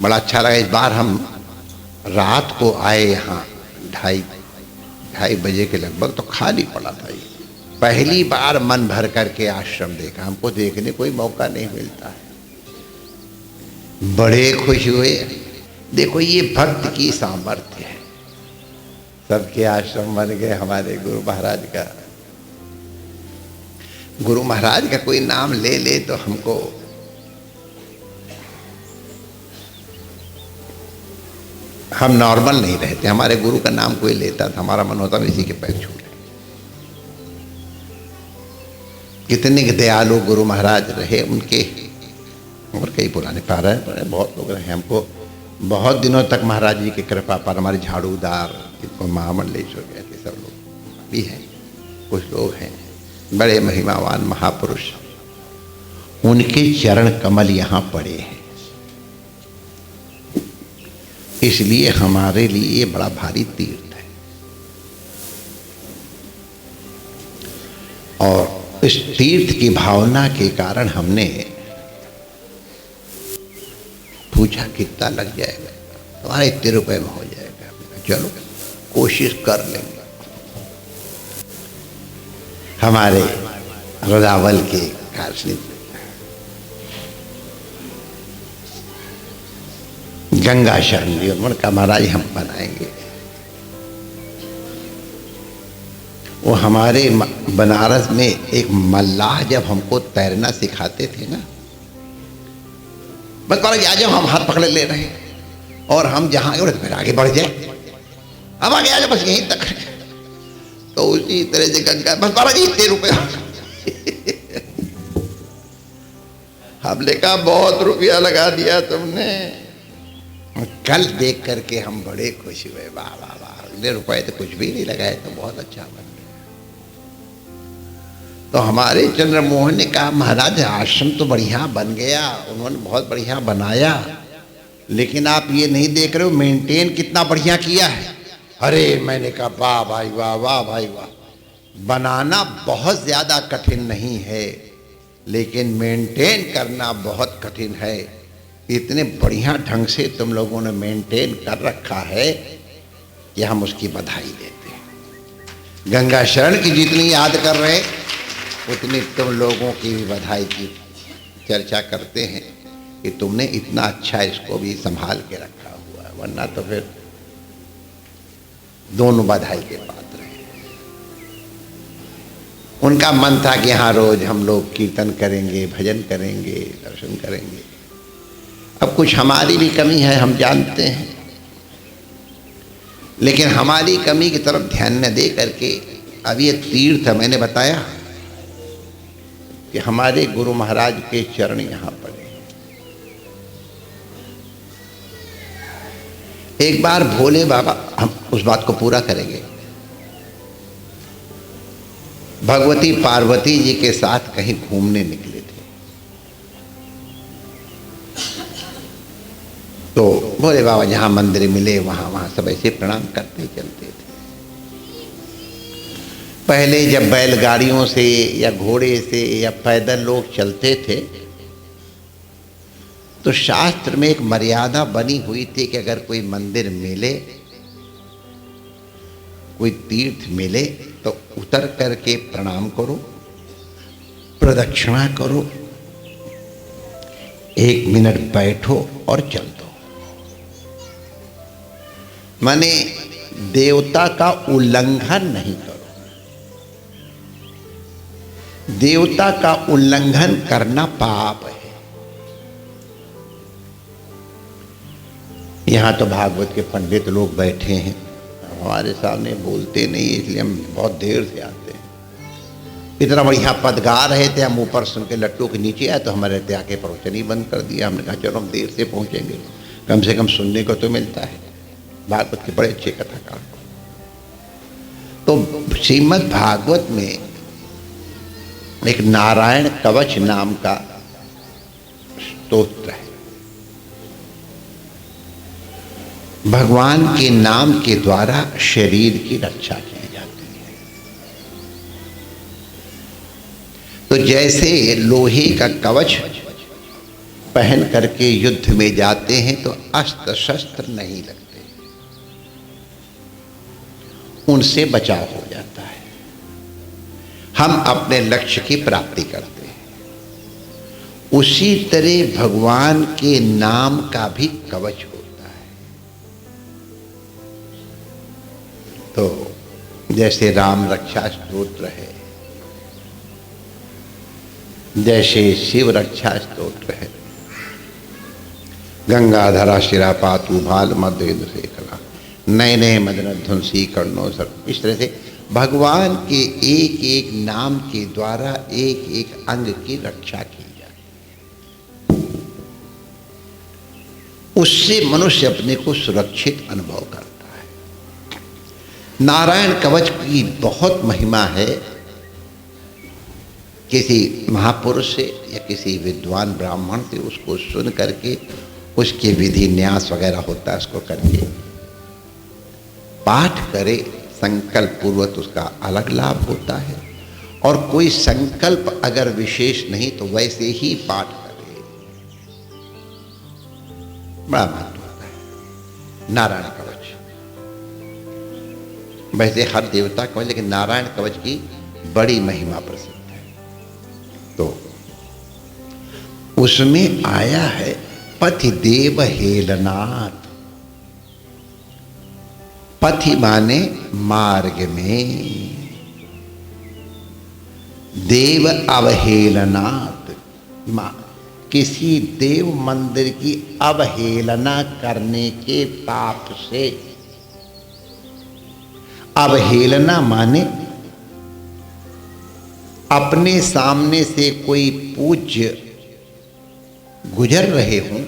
बड़ा अच्छा लगा। इस बार हम रात को आए यहाँ 2:30 बजे के लगभग, तो खाली पड़ा था ये। पहली बार मन भर करके आश्रम देखा, हमको देखने कोई मौका नहीं मिलता है। बड़े खुश हुए। देखो ये भक्त की सामर्थ्य है। सबके आश्रम बन गए। हमारे गुरु महाराज का, गुरु महाराज का कोई नाम ले ले तो हमको हम नॉर्मल नहीं रहते। हमारे गुरु का नाम कोई लेता था, हमारा मन होता इसी के पैर छू ले। कितने दयालु गुरु महाराज रहे उनके, और कई पुराने पारायण बहुत लोग रहे। हमको बहुत दिनों तक महाराज जी की कृपा पर, हमारे झाड़ूदार, महामंडलेश्वर गए थे, सब लोग भी हैं, कुछ लोग हैं बड़े महिमावान महापुरुष, उनके चरण कमल यहाँ पड़े हैं। इसलिए हमारे लिए ये बड़ा भारी तीर्थ है। और इस तीर्थ की भावना के कारण हमने पूछा कितना लग जाएगा, तुम्हारे इतने रुपए में हो जाएगा। चलो कोशिश कर लेंगे। हमारे रजावल के दार्शनिक गंगा शरण जी, उन्होंने कहा महाराज हम बनाएंगे। वो हमारे बनारस में एक मल्लाह जब हमको तैरना सिखाते थे ना, बस महाराज आ जाओ, हम हाथ पकड़े ले रहे हैं और हम जहाँ गए फिर आगे बढ़ जाए, अब आगे आ जाओ बस यहीं तक। तो उसी तरह से गंगा, बस महाराज इतने रुपये। हमने कहा बहुत रुपया लगा दिया तुमने। कल देख करके हम बड़े खुश हुए, वाह वाह वाह, इतने रुपए तो कुछ भी नहीं लगाए, तो बहुत अच्छा बन गया। तो हमारे चंद्रमोहन ने कहा महाराज आश्रम तो बढ़िया बन गया, उन्होंने बहुत बढ़िया बनाया, लेकिन आप ये नहीं देख रहे हो मेंटेन कितना बढ़िया किया है। अरे मैंने कहा वाह भाई वाह, वाह भाई वाह। बनाना बहुत ज़्यादा कठिन नहीं है, लेकिन मेंटेन करना बहुत कठिन है। इतने बढ़िया ढंग से तुम लोगों ने मेंटेन कर रखा है कि हम उसकी बधाई देते हैं। गंगा शरण की जितनी याद कर रहे उतनी तुम लोगों की भी बधाई की चर्चा करते हैं कि तुमने इतना अच्छा इसको भी संभाल के रखा हुआ है, वरना तो फिर दोनों बधाई के पात्र हैं। उनका मन था कि हाँ रोज हम लोग कीर्तन करेंगे, भजन करेंगे, दर्शन करेंगे। अब कुछ हमारी भी कमी है, हम जानते हैं, लेकिन हमारी कमी की तरफ ध्यान न दे करके अब ये तीर्थ मैंने बताया कि हमारे गुरु महाराज के चरण यहाँ पड़े। एक बार भोले बाबा, हम उस बात को पूरा करेंगे, भगवती पार्वती जी के साथ कहीं घूमने निकले थे। तो भोले बाबा जहाँ मंदिर मिले वहाँ सब ऐसे प्रणाम करते चलते थे। पहले जब बैलगाड़ियों से या घोड़े से या पैदल लोग चलते थे तो शास्त्र में एक मर्यादा बनी हुई थी कि अगर कोई मंदिर मिले, कोई तीर्थ मिले तो उतर करके प्रणाम करो, प्रदक्षिणा करो, 1 मिनट बैठो और चल दो। माने देवता का उल्लंघन नहीं करो। देवता का उल्लंघन करना पाप है। यहाँ तो भागवत के पंडित लोग बैठे हैं, हमारे सामने बोलते नहीं, इसलिए हम बहुत देर से आते हैं। इतना बढ़िया पद गा रहे थे, हम ऊपर सुन के लट्टू के नीचे आए तो हमारे त्याग के प्रवचन ही बंद कर दिया। हमने कहा चलो हम देर से पहुँचेंगे, कम से कम सुनने को तो मिलता है। भागवत के बड़े अच्छे कथाकार। तो श्रीमद् भागवत में एक नारायण कवच नाम का स्तोत्र है। भगवान के नाम के द्वारा शरीर की रक्षा की जाती है। तो जैसे लोहे का कवच पहन करके युद्ध में जाते हैं तो अस्त्र शस्त्र नहीं लगते, उनसे बचाव हो जाता है। हम अपने लक्ष्य की प्राप्ति करते हैं। उसी तरह भगवान के नाम का भी कवच होता है। तो जैसे राम रक्षा स्तोत्र है, जैसे शिव रक्षा स्तोत्र है, गंगाधरा शिरा पातु भाल मध्य से कला नए मदन ध्वंसी कर्णो सर। इस तरह से भगवान के एक एक नाम के द्वारा एक एक अंग की रक्षा की जाती है। उससे मनुष्य अपने को सुरक्षित अनुभव करता है। नारायण कवच की बहुत महिमा है। किसी महापुरुष से या किसी विद्वान ब्राह्मण से उसको सुन करके उसके विधि न्यास वगैरह होता है, उसको करके पाठ करे संकल्प पूर्वक, उसका अलग लाभ होता है। और कोई संकल्प अगर विशेष नहीं तो वैसे ही पाठ करे, बड़ा महत्व होता है नारायण कवच। वैसे हर देवता कवच, लेकिन नारायण कवच की बड़ी महिमा प्रसिद्ध है। तो उसमें आया है पथि देव हेलनाथ। पथि माने मार्ग में, देव अवहेलनाथ, किसी देव मंदिर की अवहेलना करने के पाप से। अवहेलना माने अपने सामने से कोई पूज्य गुजर रहे हों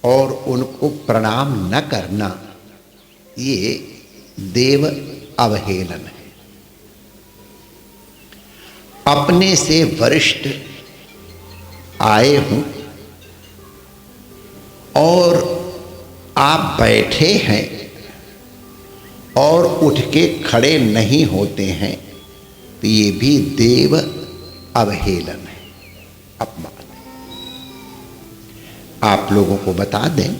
और उनको प्रणाम न करना, ये देव अवहेलन है। अपने से वरिष्ठ आए हों और आप बैठे हैं और उठ के खड़े नहीं होते हैं तो ये भी देव अवहेलन है, अपमान। आप लोगों को बता दें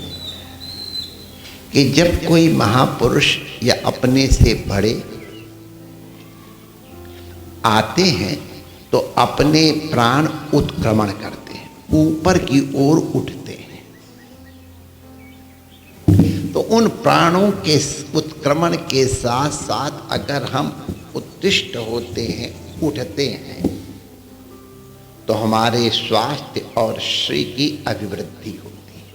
कि जब कोई महापुरुष या अपने से बड़े आते हैं तो अपने प्राण उत्क्रमण करते हैं, ऊपर की ओर उठते हैं। तो उन प्राणों के उत्क्रमण के साथ साथ अगर हम उत्तिष्ठ होते हैं, उठते हैं, तो हमारे स्वास्थ्य और श्री की अभिवृद्धि होती है।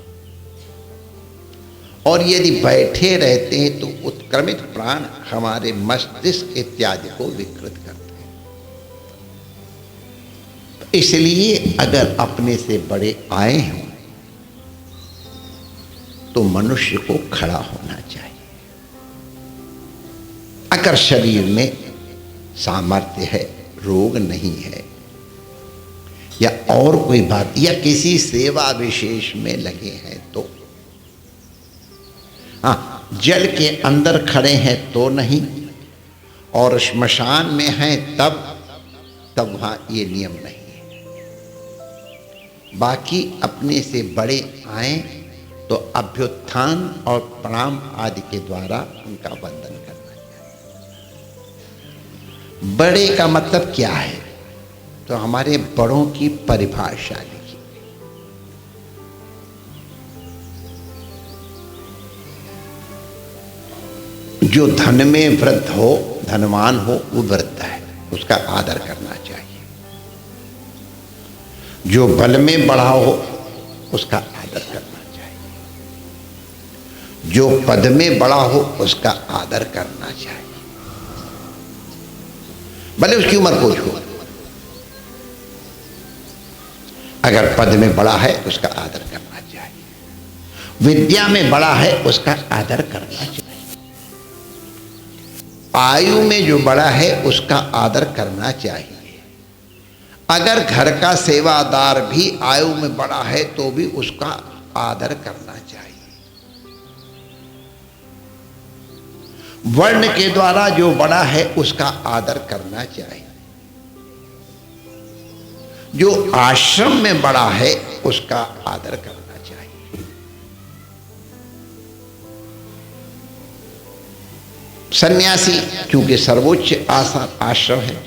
और यदि बैठे रहते हैं तो उत्क्रमित प्राण हमारे मस्तिष्क इत्यादि को विकृत करते हैं। तो इसलिए अगर अपने से बड़े आए हों तो मनुष्य को खड़ा होना चाहिए। अगर शरीर में सामर्थ्य है, रोग नहीं है, या और कोई बात, या किसी सेवा विशेष में लगे हैं तो, हाँ, जल के अंदर खड़े हैं तो नहीं, और श्मशान में हैं तब वहां ये नियम नहीं है। बाकी अपने से बड़े आए तो अभ्युत्थान और प्रणाम आदि के द्वारा उनका वंदन करना चाहिए। बड़े का मतलब क्या है? तो हमारे बड़ों की परिभाषा लिखी। जो धन में वृद्ध हो, धनवान हो, वो वृद्ध है, उसका आदर करना चाहिए। जो बल में बढ़ा हो, उसका आदर करना चाहिए। जो पद में बड़ा हो, उसका आदर करना चाहिए, भले उसकी उम्र कुछ हो। अगर पद में बड़ा है उसका आदर करना चाहिए, विद्या में बड़ा है उसका आदर करना चाहिए, आयु में जो बड़ा है उसका आदर करना चाहिए। अगर घर का सेवादार भी आयु में बड़ा है तो भी उसका आदर करना चाहिए। वर्ण के द्वारा जो बड़ा है उसका आदर करना चाहिए। जो आश्रम में बड़ा है उसका आदर करना चाहिए। सन्यासी चूंकि सर्वोच्च आश्रम है,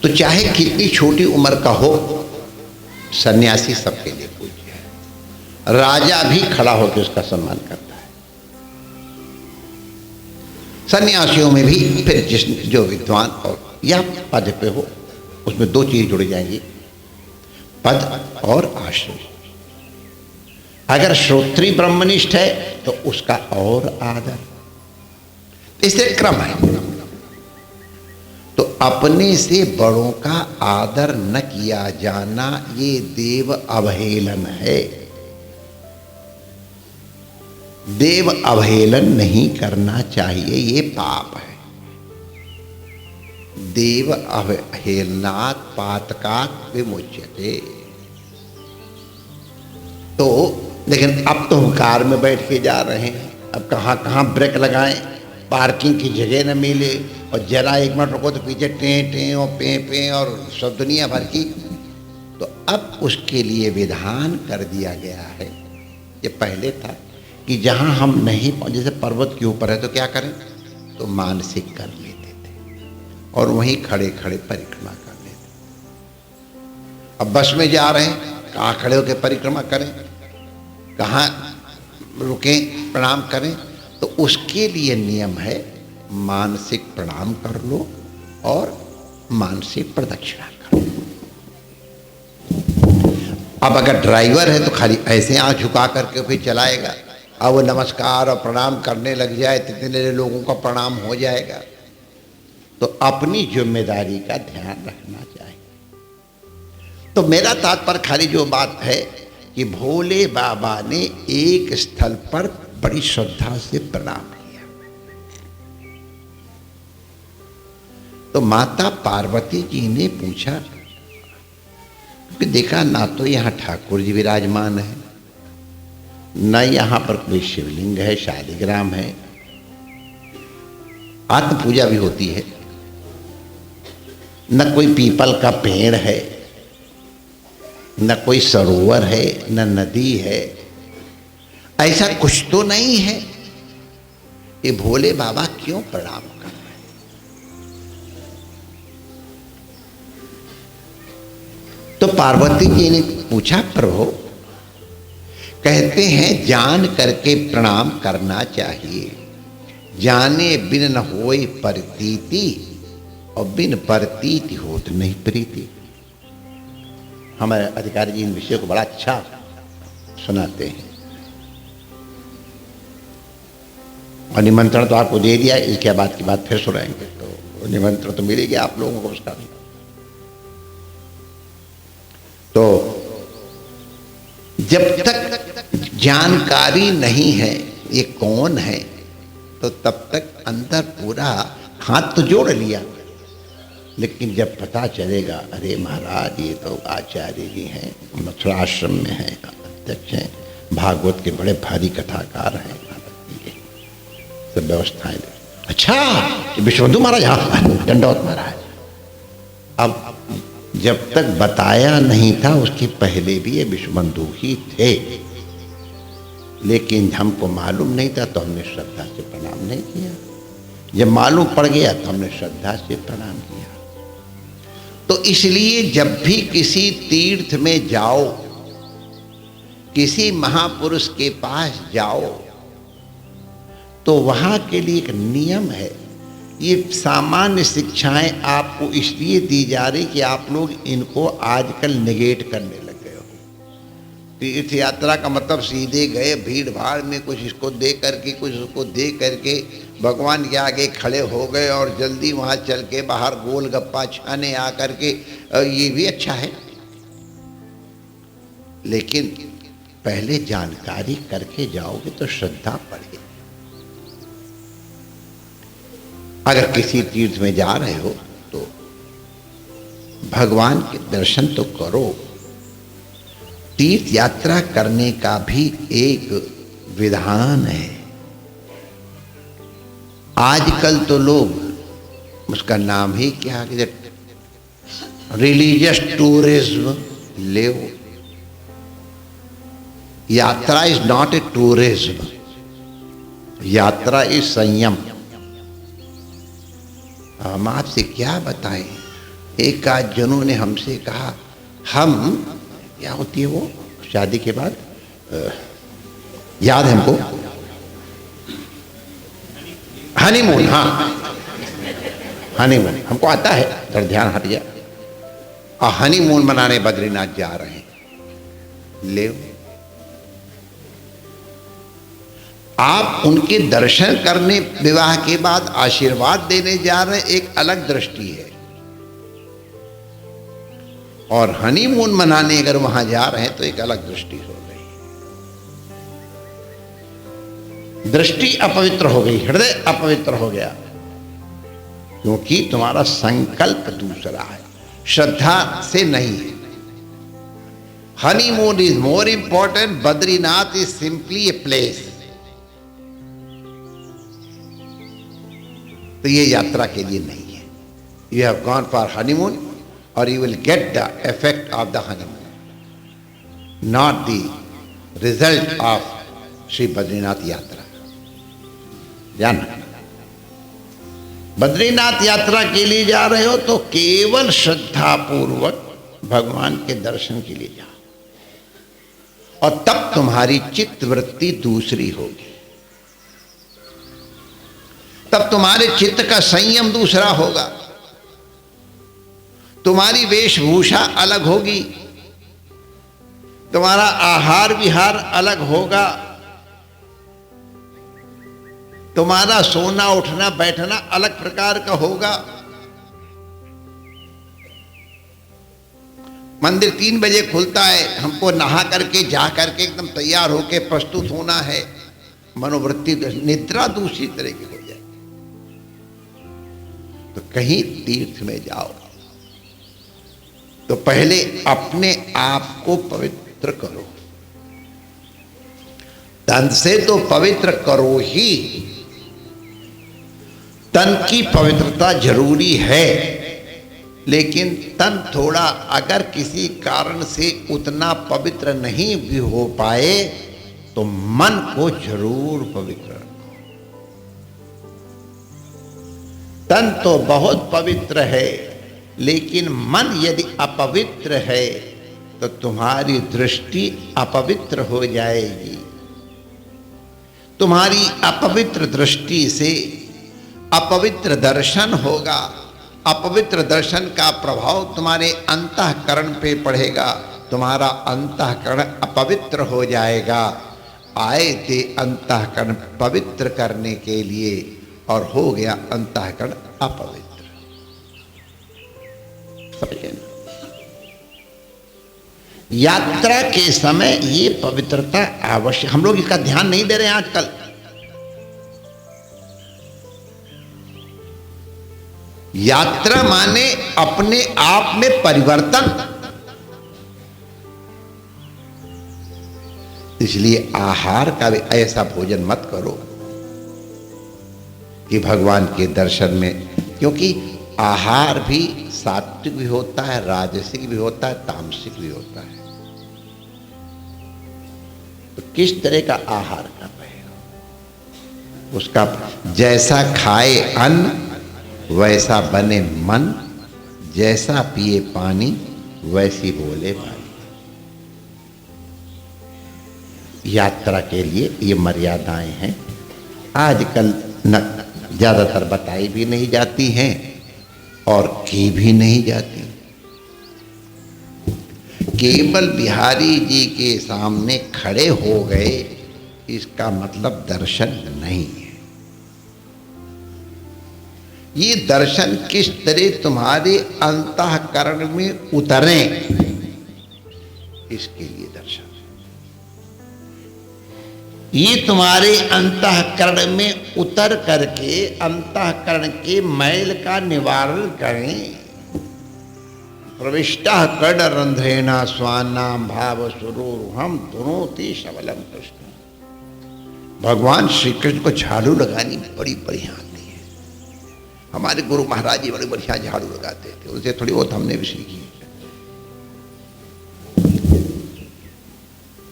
तो चाहे कितनी छोटी उम्र का हो, सन्यासी सबके लिए पूज्य है। राजा भी खड़ा होकर उसका सम्मान करता है। सन्यासियों में भी फिर जो विद्वान और या पद पे हो, उसमें दो चीज जुड़ जाएंगी, पद और आश्रम। अगर श्रोत्री ब्रह्मनिष्ठ है तो उसका और आदर, इससे क्रम है। तो अपने से बड़ों का आदर न किया जाना ये देव अवहेलन है। देव अवहेलन नहीं करना चाहिए, ये पाप है। देव अवहेलनात् पातकात् विमुच्यते। तो लेकिन अब तो हम कार में बैठ के जा रहे हैं, अब कहाँ कहाँ ब्रेक लगाएं, पार्किंग की जगह न मिले, और जरा एक मिनट रुको तो पीछे टें टें और पे और सब दुनिया भर की। तो अब उसके लिए विधान कर दिया गया है। ये पहले था कि जहाँ हम नहीं, जैसे पर्वत के ऊपर है तो क्या करें, तो मानसिक कर लेते थे और वहीं खड़े खड़े परिक्रमा कर लेते। अब बस में जा रहे हैं, कहाँ खड़े होकर परिक्रमा करें, कहाँ रुकें, प्रणाम करें। तो उसके लिए नियम है, मानसिक प्रणाम कर लो और मानसिक प्रदक्षिणा करो। अब अगर ड्राइवर है तो खाली ऐसे आंख झुका करके फिर चलाएगा, अब वो नमस्कार और प्रणाम करने लग जाए तो इतने लोगों का प्रणाम हो जाएगा। तो अपनी जिम्मेदारी का ध्यान रखना चाहिए। तो मेरा तात्पर्य खाली जो बात है कि भोले बाबा ने एक स्थल पर बड़ी श्रद्धा से प्रणाम किया। तो माता पार्वती जी ने पूछा कि देखा ना तो यहाँ ठाकुर जी विराजमान है, न यहाँ पर कोई शिवलिंग है, शालिग्राम है, आत्म पूजा भी होती है, न कोई पीपल का पेड़ है, न कोई सरोवर है, न नदी है, ऐसा कुछ तो नहीं है। ये भोले बाबा क्यों प्रणाम कर रहे हैं? तो पार्वती जी ने पूछा, प्रभु कहते हैं जान करके प्रणाम करना चाहिए, जाने बिन न होए प्रतीति और बिन प्रतीति होत नहीं प्रीति। हमारे अधिकारी जी इन विषयों को बड़ा अच्छा सुनाते हैं। और निमंत्रण तो आपको दे दिया, इसके बाद की बात फिर सुनाएंगे, तो निमंत्रण तो मिलेगा आप लोगों को उसका भी। तो जब तक जानकारी नहीं है ये कौन है, तो तब तक अंदर पूरा हाथ तो जोड़ लिया, लेकिन जब पता चलेगा अरे महाराज ये तो आचार्य जी हैं, मथुरा आश्रम में हैं, अध्यक्ष हैं, भागवत के बड़े भारी कथाकार हैं, सब व्यवस्थाएं। अच्छा विश्वबंधु महाराज, हाँ दंडवत महाराज। अब जब तक बताया नहीं था उसके पहले भी ये विश्वबंधु ही थे, लेकिन हमको मालूम नहीं था तो हमने श्रद्धा से प्रणाम नहीं किया। जब मालूम पड़ गया तो हमने श्रद्धा से प्रणाम किया। तो इसलिए जब भी किसी तीर्थ में जाओ, किसी महापुरुष के पास जाओ, तो वहाँ के लिए एक नियम है। ये सामान्य शिक्षाएं आपको इसलिए दी जा रही कि आप लोग इनको आजकल नेगेट करने लग गए हो। तीर्थ यात्रा का मतलब सीधे गए भीड़ भाड़ में, कुछ इसको दे करके कुछ उसको दे करके भगवान के आगे खड़े हो गए और जल्दी वहाँ चल के बाहर गोल गप्पा छाने आ करके, ये भी अच्छा है, लेकिन पहले जानकारी करके जाओगे तो श्रद्धा बढ़ेगी। अगर किसी तीर्थ में जा रहे हो तो भगवान के दर्शन तो करो। तीर्थ यात्रा करने का भी एक विधान है। आजकल तो लोग उसका नाम ही क्या, रिलीजियस टूरिज्म ले, यात्रा इज नॉट ए टूरिज्म, यात्रा इज संयम। हम आपसे क्या बताएं, एक आध जनों ने हमसे कहा, हम क्या होती है वो शादी के बाद, याद है हमको, हनीमून, हाँ हनीमून हमको आता है, थोड़ा ध्यान हट गया। हनीमून मनाने बद्रीनाथ जा रहे हैं, ले आप उनके दर्शन करने, विवाह के बाद आशीर्वाद देने जा रहे हैं, एक अलग दृष्टि है। और हनीमून मनाने अगर वहां जा रहे हैं तो एक अलग दृष्टि हो गई, दृष्टि अपवित्र हो गई, हृदय अपवित्र हो गया, क्योंकि तुम्हारा संकल्प दूसरा है, श्रद्धा से नहीं है। Honeymoon is more important, Badrinath is simply a place. तो ये यात्रा के लिए नहीं है। You have gone for honeymoon और you will get the effect of the honeymoon, not the result of Shri Badrinath यात्रा। जाना, बद्रीनाथ यात्रा के लिए जा रहे हो तो केवल श्रद्धा पूर्वक भगवान के दर्शन के लिए जाओ, और तब तुम्हारी चित्त वृत्ति दूसरी होगी, तब तुम्हारे चित्त का संयम दूसरा होगा, तुम्हारी वेशभूषा अलग होगी, तुम्हारा आहार विहार अलग होगा, तुम्हारा सोना उठना बैठना अलग प्रकार का होगा। मंदिर 3 बजे खुलता है, हमको नहा करके जा करके एकदम तैयार होके प्रस्तुत होना है, मनोवृत्ति निद्रा दूसरी तरह की हो जाए। तो कहीं तीर्थ में जाओ तो पहले अपने आप को पवित्र करो, तन से तो पवित्र करो ही, तन की पवित्रता जरूरी है, लेकिन तन थोड़ा अगर किसी कारण से उतना पवित्र नहीं भी हो पाए तो मन को जरूर पवित्र रखो। तन तो बहुत पवित्र है, लेकिन मन यदि अपवित्र है तो तुम्हारी दृष्टि अपवित्र हो जाएगी। तुम्हारी अपवित्र दृष्टि से अपवित्र दर्शन होगा, अपवित्र दर्शन का प्रभाव तुम्हारे अंतःकरण पे पड़ेगा, तुम्हारा अंतःकरण अपवित्र हो जाएगा। आए थे अंतःकरण पवित्र करने के लिए और हो गया अंतःकरण अपवित्र। यात्रा के समय ये पवित्रता आवश्यक, हम लोग इसका ध्यान नहीं दे रहे हैं आजकल। यात्रा माने अपने आप में परिवर्तन, इसलिए आहार का भी ऐसा भोजन मत करो कि भगवान के दर्शन में, क्योंकि आहार भी सात्विक भी होता है, राजसिक भी होता है, तामसिक भी होता है। तो किस तरह का आहार कर रहे हो, उसका जैसा खाए अन्न वैसा बने मन, जैसा पिए पानी वैसी बोले वाणी। यात्रा के लिए ये मर्यादाएं हैं, आजकल न ज्यादातर बताई भी नहीं जाती हैं और की भी नहीं जाती। केवल बिहारी जी के सामने खड़े हो गए इसका मतलब दर्शन नहीं है। ये दर्शन किस तरह तुम्हारे अंतःकरण में उतरे, इसके लिए दर्शन। ये तुम्हारे अंतःकरण में उतर करके अंतःकरण के मैल का निवारण करें। प्रविष्टा कर्ण रंध्रेणा स्वानाम भाव सुरूरहम दुनोति सबलम कृष्ण। भगवान श्री कृष्ण को झाड़ू लगानी बड़ी बढ़िया आती है। हमारे गुरु महाराज जी बड़ी बढ़िया झाड़ू लगाते थे, उनसे थोड़ी बहुत हमने भी सीखी।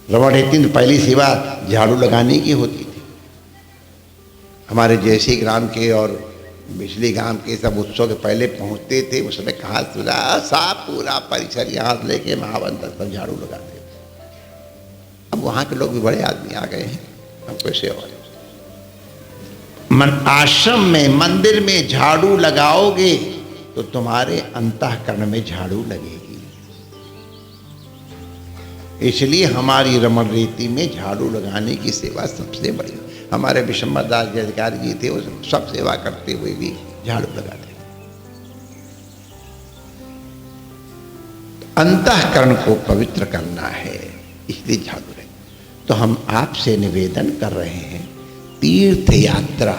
रमण रेती में पहली सेवा झाड़ू लगाने की होती थी। हमारे जैसे ग्राम के और बिजली गांव के सब उत्सव के पहले पहुंचते थे, उस समय कहा सुना साफ पूरा परिसर यहाँ से लेके महावन तक सब झाड़ू लगाते थे। अब वहाँ के लोग भी बड़े आदमी आ गए हैं, हम कैसे और आश्रम में मंदिर में झाड़ू लगाओगे तो तुम्हारे अंतःकरण में झाड़ू लगेगी। इसलिए हमारी रमण रीति में झाड़ू लगाने की सेवा सबसे बड़ी। हमारे विशंबर दास जी अधिकारी जी थे, वो सब सेवा करते हुए भी झाड़ू लगाते। अंतःकरण को पवित्र करना है, इसलिए झाड़ू लगे। तो हम आपसे निवेदन कर रहे हैं, तीर्थ यात्रा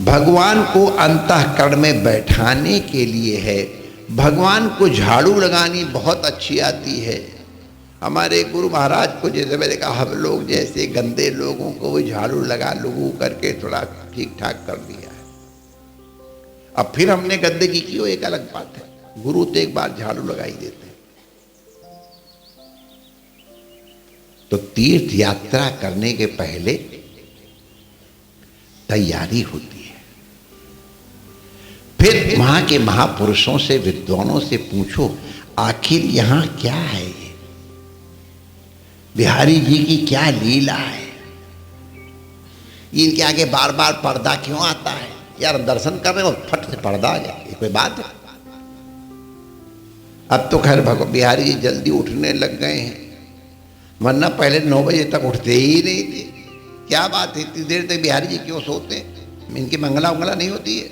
भगवान को अंतःकरण में बैठाने के लिए है। भगवान को झाड़ू लगानी बहुत अच्छी आती है। हमारे गुरु महाराज को जैसे मैंने कहा, हम लोग जैसे गंदे लोगों को वो झाड़ू लगा लगू करके थोड़ा ठीक ठाक कर दिया है। अब फिर हमने गंदगी की, वो एक अलग बात है। गुरु तो एक बार झाड़ू लगा ही देते हैं। तो तीर्थ यात्रा करने के पहले तैयारी होती है। फिर वहां के महापुरुषों से, विद्वानों से पूछो, आखिर यहां क्या है, ये बिहारी जी की क्या लीला है, इनके आगे बार बार पर्दा क्यों आता है। यार दर्शन कर रहे हो, फट से पर्दा आ जाए, ये कोई बात है। अब तो खैर बिहारी जी जल्दी उठने लग गए हैं, वरना पहले 9 बजे तक उठते ही नहीं थे। क्या बात है, इतनी देर तक बिहारी जी क्यों सोते हैं, इनकी मंगला उंगला नहीं होती है।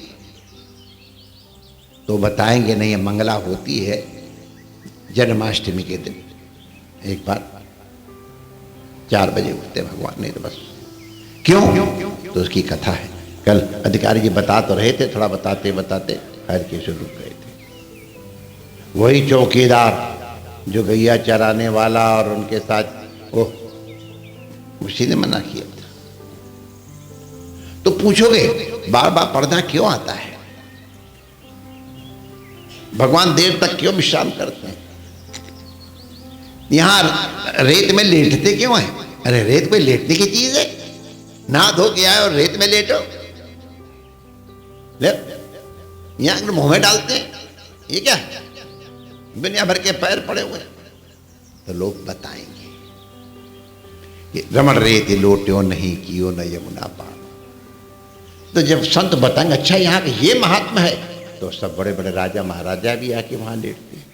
तो बताएंगे नहीं, मंगला होती है जन्माष्टमी के दिन। एक बार 4 बजे उठते भगवान, नहीं तो बस क्यों, तो उसकी कथा है। कल अधिकारी जी बता तो रहे थे, थोड़ा बताते बताते खैर के से रुक गए थे। वही चौकीदार जो गैया चराने वाला और उनके साथ वो, उसी ने मना किया था। तो पूछोगे बार बार पर्दा क्यों आता है, भगवान देर तक क्यों विश्राम करते हैं, यहां रेत में लेटते क्यों हैं। अरे रेत कोई लेटने की चीज है, नहा धो के आए और रेत में लेटो, ले यहां मुंह में डालते हैं, ये क्या दुनिया भर के पैर पड़े हुए। तो लोग बताएंगे कि रमण रेत लोट्यो नहीं कियो न यमुना पार। तो जब संत बताएंगे अच्छा यहाँ का ये महात्मा है, तो सब बड़े बड़े राजा महाराजा भी आके वहां लेटते हैं,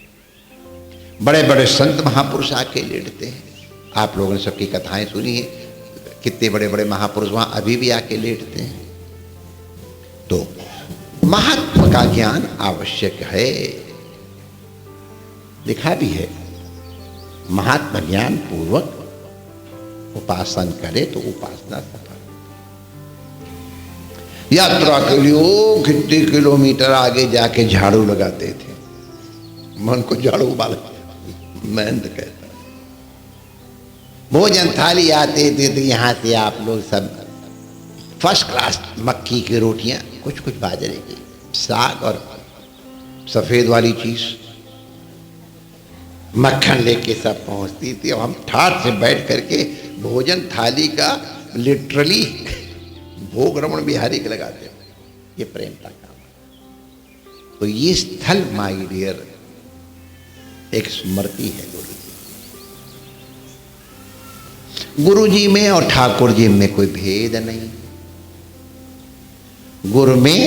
बड़े बड़े संत महापुरुष आके लेटते हैं। आप लोगों ने सबकी कथाएं सुनी है, कितने बड़े बड़े महापुरुष वहां अभी भी आके लेटते हैं। तो महात्मा का ज्ञान आवश्यक है, लिखा भी है, महात्मा ज्ञान पूर्वक उपासन करे तो उपासना सफल। यात्रा के लिए कितने किलोमीटर आगे जाके झाड़ू लगाते थे, मन को झाड़ू उबाल मैं तो कहता। भोजन थाली आते थे तो यहाँ से आप लोग सब फर्स्ट क्लास मक्की की रोटियाँ, कुछ कुछ बाजरे की, साग और सफ़ेद वाली चीज़, मक्खन लेके सब पहुँचती थी। और हम ठाठ से बैठ करके भोजन थाली का लिटरली भोग रमण बिहारी के लगाते। ये प्रेम का काम है। तो ये स्थल माय डियर एक स्मृति है गुरु जी में और ठाकुर जी में कोई भेद नहीं। गुरु में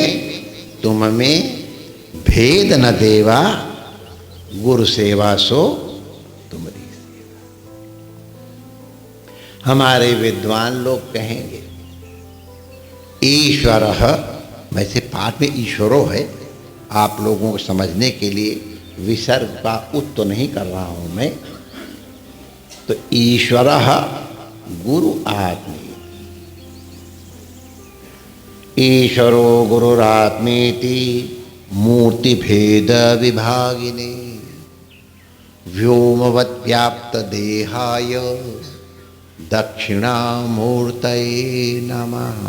तुम में भेद न देवा, गुरु सेवा सो तुम्हारी सेवा। हमारे विद्वान लोग कहेंगे ईश्वर, वैसे पाठ में ईश्वरो है, आप लोगों को समझने के लिए विसर्ग का उत तो नहीं कर रहा हूं मैं। तो ईश्वर गुरु आत्मेति, ईश्वरो गुरुरात्मेति मूर्ति भेद विभागिने व्योमवत् व्याप्त देहाय दक्षिणामूर्तये नमः।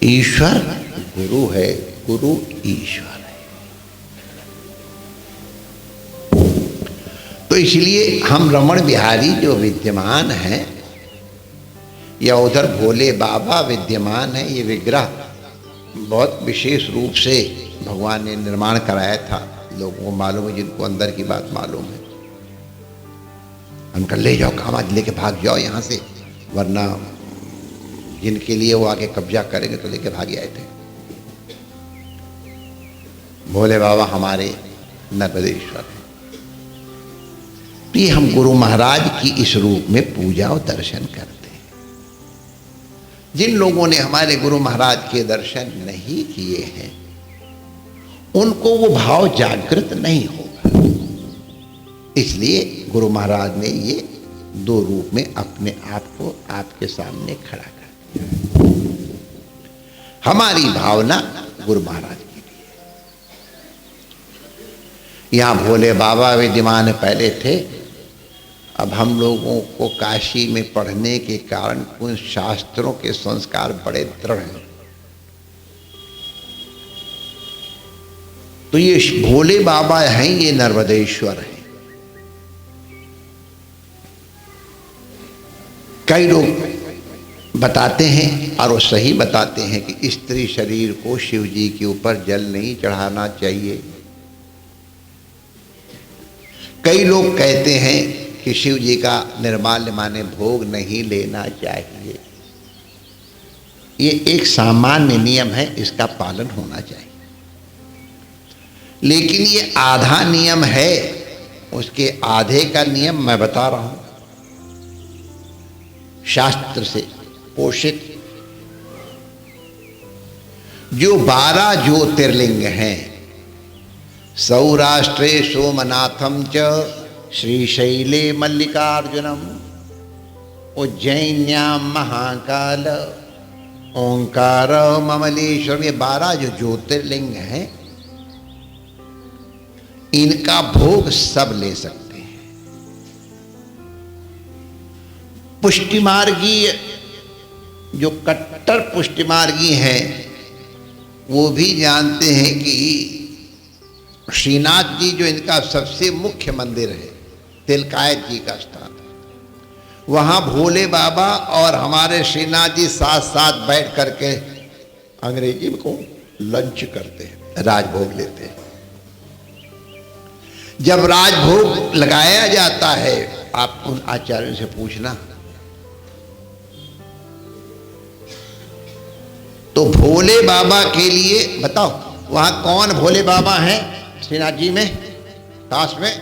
ईश्वर गुरु है, गुरु ईश्वर है। तो इसलिए हम रमण बिहारी जो विद्यमान हैं या उधर भोले बाबा विद्यमान है, ये विग्रह बहुत विशेष रूप से भगवान ने निर्माण कराया था। लोगों को मालूम है, जिनको अंदर की बात मालूम है, उनका ले जाओ कामाज, लेके भाग जाओ यहाँ से, वरना जिनके लिए वो आके कब्जा करेंगे तो लेके भाग आए थे। भोले बाबा हमारे नर्मदेश्वर हैं। ये हम गुरु महाराज की इस रूप में पूजा और दर्शन करते हैं। जिन लोगों ने हमारे गुरु महाराज के दर्शन नहीं किए हैं उनको वो भाव जागृत नहीं होगा। इसलिए गुरु महाराज ने ये दो रूप में अपने आप को आपके सामने खड़ा कर दिया। हमारी भावना गुरु महाराज की भी है। यहाँ भोले बाबा विद्यमान पहले थे, अब हम लोगों को काशी में पढ़ने के कारण कुछ शास्त्रों के संस्कार बड़े दृढ़ हैं। तो ये भोले बाबा हैं, ये नर्मदेश्वर हैं। कई लोग बताते हैं और वो सही बताते हैं कि स्त्री शरीर को शिव जी के ऊपर जल नहीं चढ़ाना चाहिए। कई लोग कहते हैं कि शिव जी का निर्माल्य माने भोग नहीं लेना चाहिए। ये एक सामान्य नियम है, इसका पालन होना चाहिए। लेकिन ये आधा नियम है, उसके आधे का नियम मैं बता रहा हूं, शास्त्र से पोषित। जो 12 ज्योतिर्लिंग हैं, सौराष्ट्रे सोमनाथम च श्रीशैले मल्लिकार्जुनम, उज्जैन्यां महाकाल, ओंकार ममलेश्वर, ये 12 जो ज्योतिर्लिंग हैं इनका भोग सब ले सकते हैं। पुष्टिमार्गीय जो कट्टर पुष्टिमार्गी हैं वो भी जानते हैं कि श्रीनाथ जी जो इनका सबसे मुख्य मंदिर है, तिलकायत जी का स्थान, वहाँ भोले बाबा और हमारे श्रीनाथ जी साथ साथ बैठ करके अंग्रेजी को लंच करते हैं, राजभोग लेते हैं। जब राजभोग लगाया जाता है, आप उन आचार्यों से पूछना, तो भोले बाबा के लिए बताओ वहां कौन भोले बाबा हैं श्रीनाथ जी में, काश में?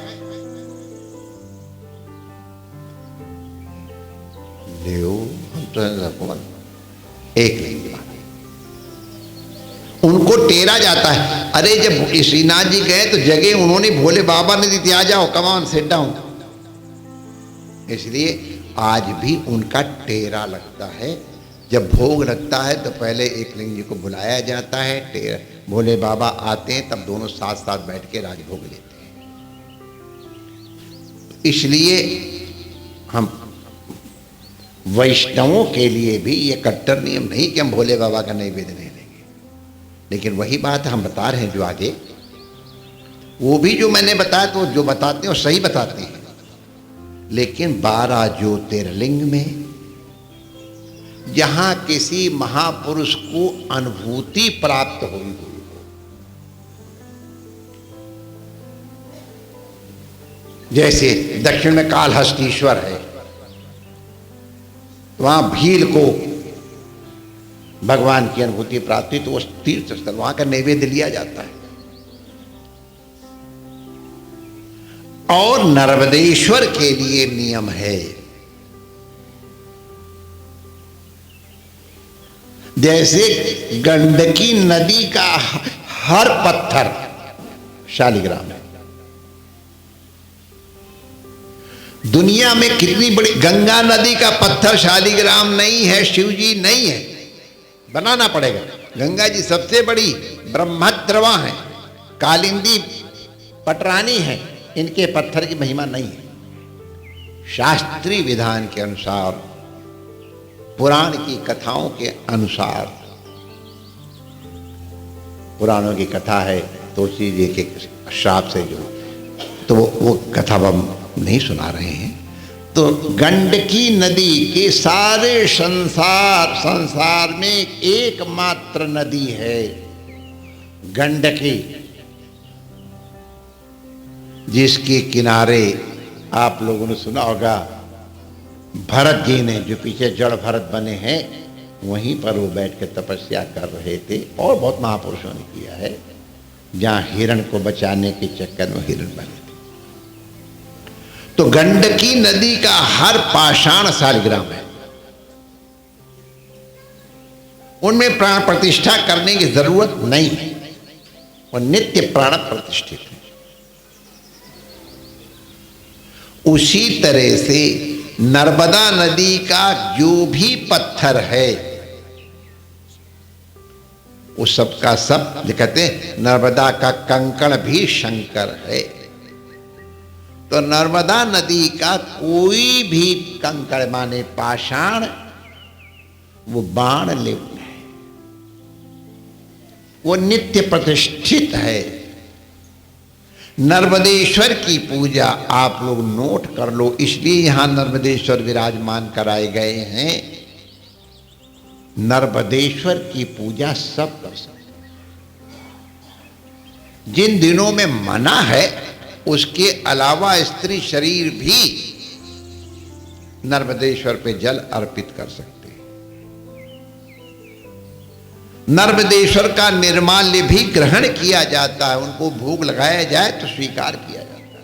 ले हम तो एक लिंग, उनको टेरा जाता है। अरे जब श्रीनाथ जी गए तो जगह उन्होंने भोले बाबा ने दी थी, आ जाओ, कम ऑन सिट डाउन। इसलिए आज भी उनका टेरा लगता है। जब भोग लगता है तो पहले एक लिंग जी को बुलाया जाता है, टेरा भोले बाबा आते हैं, तब दोनों साथ साथ बैठ के राजभोग लेते हैं। इसलिए हम वैष्णवों के लिए भी ये कट्टर नियम नहीं कि हम भोले बाबा का नैवेद्य नहीं लेंगे। लेकिन वही बात हम बता रहे हैं जो आगे, वो भी जो मैंने बताया तो जो बताते हैं वो सही बताते हैं। लेकिन 12 ज्योतिर्लिंग में जहां किसी महापुरुष को अनुभूति प्राप्त हुई हो, जैसे दक्षिण में कालहस्तीश्वर है, वहां भील को भगवान की अनुभूति प्राप्त हुई, तो उस तीर्थ स्थल वहां का नैवेद्य लिया जाता है। और नर्मदेश्वर के लिए नियम है, जैसे गंडकी नदी का हर पत्थर शालिग्राम है। दुनिया में कितनी बड़ी, गंगा नदी का पत्थर शालिग्राम नहीं है, शिवजी नहीं है, बनाना पड़ेगा। गंगा जी सबसे बड़ी ब्रह्मद्रवा है, कालिंदी पटरानी है, इनके पत्थर की महिमा नहीं है। शास्त्रीय विधान के अनुसार, पुराण की कथाओं के अनुसार, पुराणों की कथा है तुलसी जी के श्राप से जो, तो वो कथा हम नहीं सुना रहे हैं। तो गंडकी नदी के सारे संसार में एकमात्र नदी है गंडकी, जिसके किनारे आप लोगों ने सुना होगा भरत जी ने, जो पीछे जड़ भरत बने हैं, वहीं पर वो बैठ के तपस्या कर रहे थे। और बहुत महापुरुषों ने किया है, जहां हिरण को बचाने के चक्कर में हिरण बने थे। तो गंडकी नदी का हर पाषाण शालिग्राम है, उनमें प्राण प्रतिष्ठा करने की जरूरत नहीं है, वो नित्य प्राण प्रतिष्ठित है। उसी तरह से नर्मदा नदी का जो भी पत्थर है वो सबका सब कहते हैं, नर्मदा का कंकण भी शंकर है। तो नर्मदा नदी का कोई भी कंकड़ माने पाषाण, वो बाण लिप्त है, वो नित्य प्रतिष्ठित है। नर्मदेश्वर की पूजा आप लोग नोट कर लो, इसलिए यहां नर्मदेश्वर विराजमान कराए गए हैं। नर्मदेश्वर की पूजा सब कर सकते हैं। जिन दिनों में मना है उसके अलावा स्त्री शरीर भी नर्मदेश्वर पे जल अर्पित कर सकते हैं। नर्मदेश्वर का निर्माल्य भी ग्रहण किया जाता है, उनको भोग लगाया जाए तो स्वीकार किया जाता है।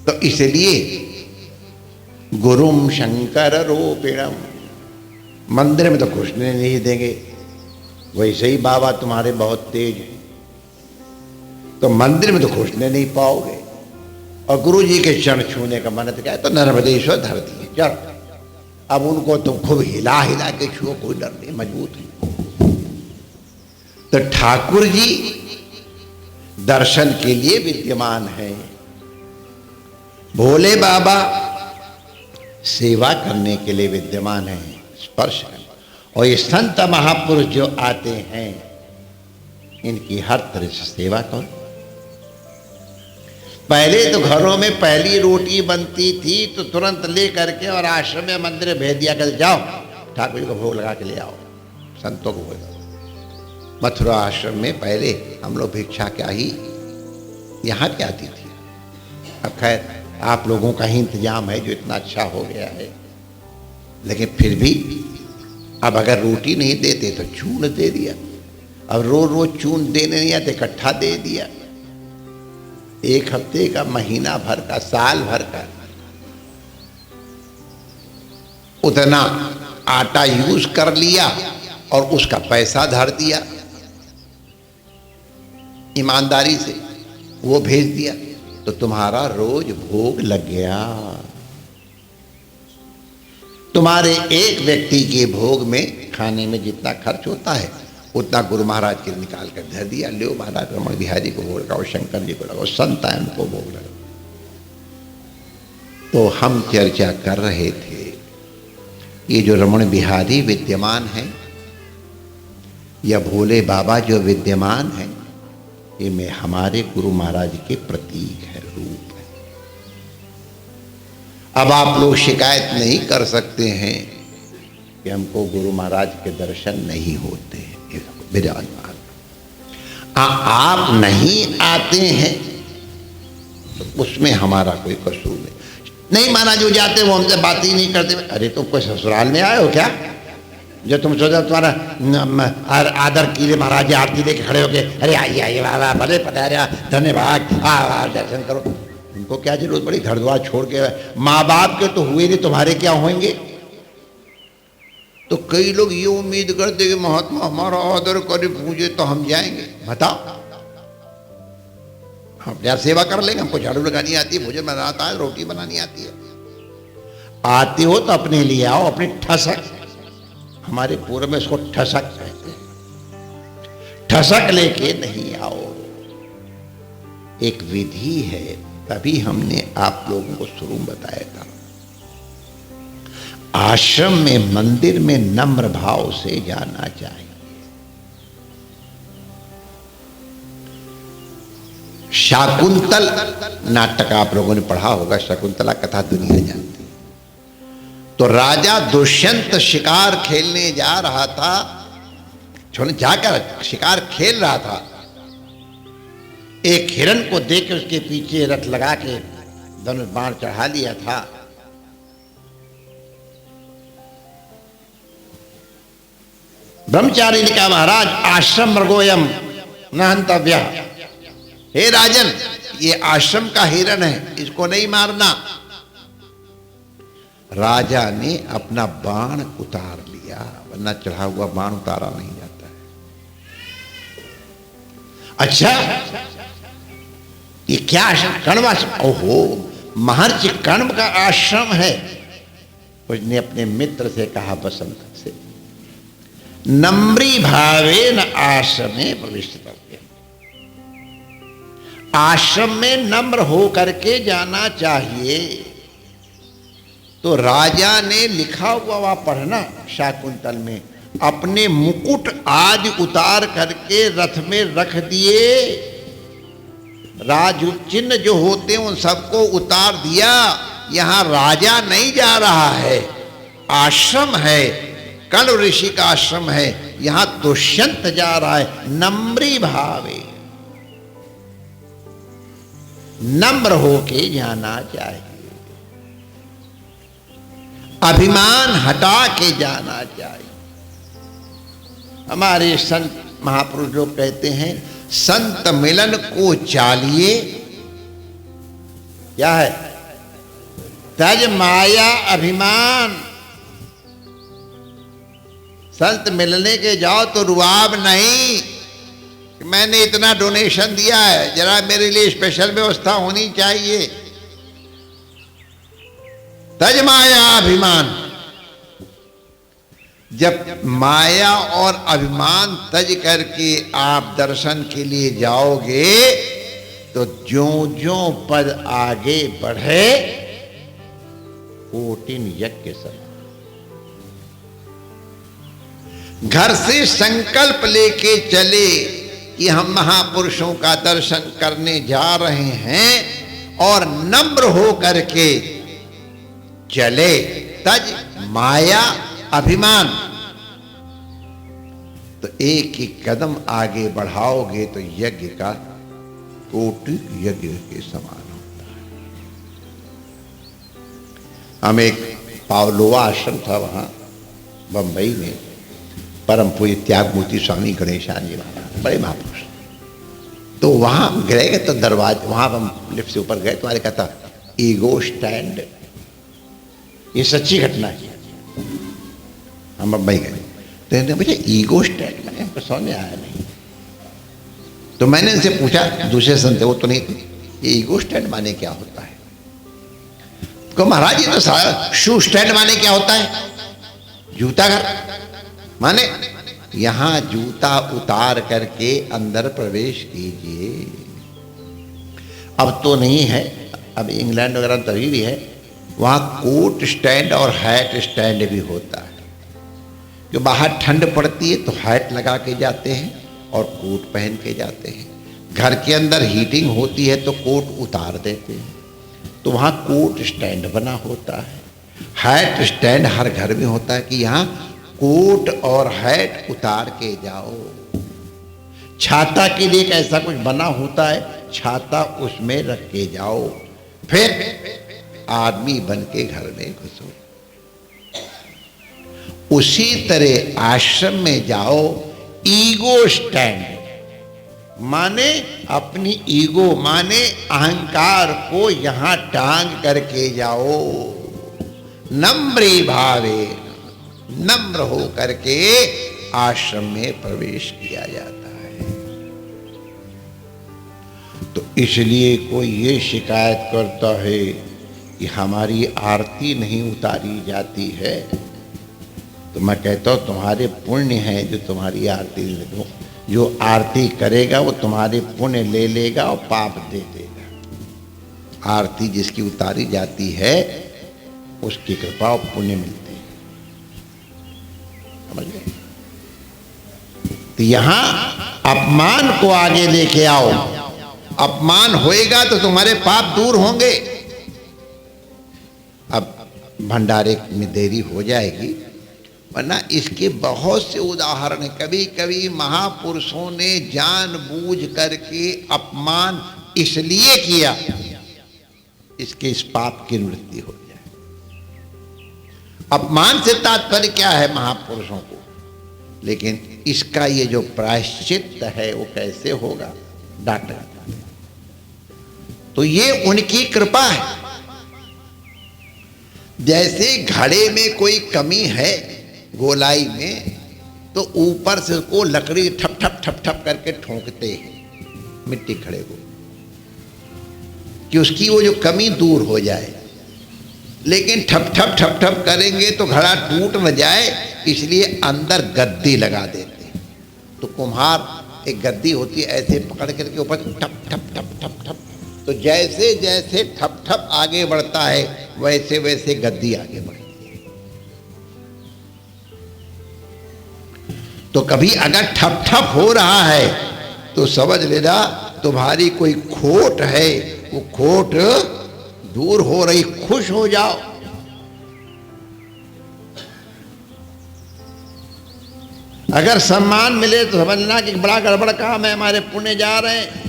तो इसलिए गुरुम शंकर रूपिणम, मंदिर में तो घुसने नहीं देंगे, वैसे ही बाबा तुम्हारे बहुत तेज हैं, तो मंदिर में तो घुसने नहीं पाओगे। और गुरु जी के चरण छूने का मन तो क्या है, तो नर्मदेश्वर धरती है, चलो अब उनको तुम खूब हिला हिला के छुओ, कोई डर नहीं, मजबूत है। तो ठाकुर जी दर्शन के लिए विद्यमान है, भोले बाबा सेवा करने के लिए विद्यमान है, स्पर्श करने। और ये संत महापुरुष जो आते हैं, इनकी हर तरह से सेवा करो। पहले तो घरों में पहली रोटी बनती थी तो तुरंत ले करके और आश्रम में मंदिर भेज दिया कर, जाओ ठाकुर जी को भोग लगा के ले आओ, संतों को भोग। मथुरा आश्रम में पहले हम लोग भिक्षा क्या ही यहाँ की आती थी। अब खैर आप लोगों का ही इंतजाम है जो इतना अच्छा हो गया है, लेकिन फिर भी अब अगर रोटी नहीं देते तो चूर्ण दे दिया। अब रोज रोज चूर्ण देने नहीं आते, इकट्ठा दे दिया। एक हफ्ते का, महीना भर का, साल भर का उतना आटा यूज कर लिया और उसका पैसा धर दिया, ईमानदारी से वो भेज दिया, तो तुम्हारा रोज भोग लग गया। तुम्हारे एक व्यक्ति के भोग में, खाने में जितना खर्च होता है उतना गुरु महाराज के निकाल कर धर दिया, लो महाराज रमण बिहारी को भोग लगाओ, शंकर जी को लगाओ, संतान को भोग लगाओ। तो हम चर्चा कर रहे थे, ये जो रमण बिहारी विद्यमान है या भोले बाबा जो विद्यमान है, ये में हमारे गुरु महाराज के प्रतीक है, रूप है। अब आप लोग शिकायत नहीं कर सकते हैं कि हमको गुरु महाराज के दर्शन नहीं होते हैं, विराजमान। आप नहीं आते हैं तो उसमें हमारा कोई कसूर नहीं माना। जो जाते वो हमसे बात ही नहीं करते। अरे तुम कोई ससुराल में आए हो क्या जो तुम सोचा तुम्हारा आदर कीजिए, महाराज आरती लेके खड़े हो गए, अरे आइए आइए बाबा भले पधारिया, धन्यवाद, दर्शन करो। उनको क्या जरूरत पड़ी, घर द्वार छोड़ के? माँ बाप के तो हुए नहीं, तुम्हारे क्या होंगे? तो कई लोग ये उम्मीद करते कि महात्मा हमारा आदर करे, पूजे तो हम जाएंगे। बताओ, हम यार सेवा कर लेंगे, हमको झाड़ू लगानी आती है, भोजन बनाना आता है, रोटी बनानी आती है। आते हो तो अपने लिए आओ, अपनी ठसक, हमारे पूर्व में इसको ठसक कहते हैं, ठसक लेके नहीं आओ। एक विधि है, तभी हमने आप लोगों को शुरू में बताया था। आश्रम में, मंदिर में नम्र भाव से जाना चाहिए। शाकुंतल नाटक आप लोगों ने पढ़ा होगा, शकुंतला कथा दुनिया जानती। तो राजा दुष्यंत शिकार खेलने जा रहा था, जाकर शिकार खेल रहा था। एक हिरण को देख के उसके पीछे रथ लगा के धनुष बाण चढ़ा लिया था। ब्रह्मचारी ने कहा, महाराज आश्रम मृगोयम न हंतव्य। हे राजन, ये आश्रम का हिरण है, इसको नहीं मारना। राजा ने अपना बाण उतार लिया, वरना चढ़ा हुआ बाण उतारा नहीं जाता है। अच्छा, ये क्या आश्रम? कर्णवाश्रम। ओहो, महर्षि कर्ण का आश्रम है। उसने अपने मित्र से कहा, बसंत से, नम्री भावेन आश्रमे प्रविष्टव्य। आश्रम में नम्र हो करके जाना चाहिए। तो राजा ने लिखा हुआ वहां पढ़ना शाकुंतल में, अपने मुकुट आज उतार करके रथ में रख दिए। राज चिन्ह जो होते हैं उन सबको उतार दिया। यहां राजा नहीं जा रहा है, आश्रम है, कर्ण ऋषि का आश्रम है, यहां दुष्यंत जा रहा है। नम्री भावे, नम्र होके जाना चाहिए, अभिमान हटा के जाना चाहिए। हमारे संत महापुरुष लोग कहते हैं, संत मिलन को चालिए, क्या है? तज माया अभिमान। संत मिलने के जाओ तो रुआब नहीं, मैंने इतना डोनेशन दिया है, जरा मेरे लिए स्पेशल व्यवस्था होनी चाहिए। तज माया अभिमान। जब माया और अभिमान तज करके आप दर्शन के लिए जाओगे तो ज्यों-ज्यों पद आगे बढ़े कोटिन यज्ञ समान। घर से संकल्प लेके चले कि हम महापुरुषों का दर्शन करने जा रहे हैं और नम्र हो करके चले, तज माया अभिमान। तो एक एक कदम आगे बढ़ाओगे तो यज्ञ का कोटि यज्ञ के समान होता है। हम एक पावलोवा आश्रम था वहां बंबई में, परम पूज्य त्यागमूर्ति स्वामी गणेशान जी महाराज, बड़े महापुरुष। तो वहां गए तो दरवाजे, वहां हम लिफ्ट से ऊपर गए, तुम्हारे कहता ईगो स्टैंड। ये सच्ची घटना है। हम बंबई गए तो मुझे ईगो स्टैंड मैंने हमको समझ में आया नहीं। तो मैंने इनसे पूछा, दूसरे संत वो तो नहीं थे, ये ईगो स्टैंड माने क्या होता है? तो महाराज ये तो सारा शू स्टैंड माने क्या होता है? जूता घर माने यहां जूता उतार करके अंदर प्रवेश कीजिए। अब तो नहीं है, अब इंग्लैंड वगैरह तभी भी है, वहां कोट स्टैंड और हैट स्टैंड भी होता है। जो बाहर ठंड पड़ती है तो हैट लगा के जाते हैं और कोट पहन के जाते हैं। घर के अंदर हीटिंग होती है तो कोट उतार देते हैं, तो वहाँ कोट स्टैंड बना होता है। हैट स्टैंड हर घर में होता है कि यहाँ कोट और हैट उतार के जाओ। छाता के लिए ऐसा कुछ बना होता है, छाता उसमें रख के जाओ, फिर आदमी बन के घर में घुसो। उसी तरह आश्रम में जाओ, ईगो स्टैंड माने अपनी ईगो माने अहंकार को यहां टांग करके जाओ। नम्री भावे, नम्र हो करके आश्रम में प्रवेश किया जाता है। तो इसलिए कोई ये शिकायत करता है कि हमारी आरती नहीं उतारी जाती है, तो मैं कहता हूं तुम्हारे पुण्य है जो तुम्हारी आरती ले दो। जो आरती करेगा वो तुम्हारे पुण्य ले लेगा और पाप दे देगा। आरती जिसकी उतारी जाती है उसकी कृपा और पुण्य मिलते हैं, समझ गए? तो यहां अपमान को आगे लेके आओ, अपमान होएगा तो तुम्हारे पाप दूर होंगे। अब भंडारे में देरी हो जाएगी, वरना इसके बहुत से उदाहरण हैं। कभी कभी महापुरुषों ने जानबूझ करके अपमान इसलिए किया इसके इस पाप की निवृत्ति हो जाए। अपमान से तात्पर्य क्या है महापुरुषों को, लेकिन इसका ये जो प्रायश्चित है वो कैसे होगा, डांटा। तो ये उनकी कृपा है। जैसे घड़े में कोई कमी है गोलाई में, तो ऊपर से उसको लकड़ी ठप ठप ठप ठप करके ठोकते हैं मिट्टी घड़े को, कि उसकी वो जो कमी दूर हो जाए। लेकिन ठप ठप ठप ठप करेंगे तो घड़ा टूट न जाए, इसलिए अंदर गद्दी लगा देते हैं। तो कुम्हार एक गद्दी होती है, ऐसे पकड़ करके ऊपर ठप ठप ठप ठप ठप, तो जैसे जैसे ठप ठप आगे बढ़ता है वैसे वैसे गद्दी आगे बढ़ती है। तो कभी अगर ठप ठप हो रहा है तो समझ लेना तुम्हारी कोई खोट है, वो खोट दूर हो रही, खुश हो जाओ। अगर सम्मान मिले तो समझना कि बड़ा गड़बड़ काम है, हमारे पुण्य जा रहे हैं।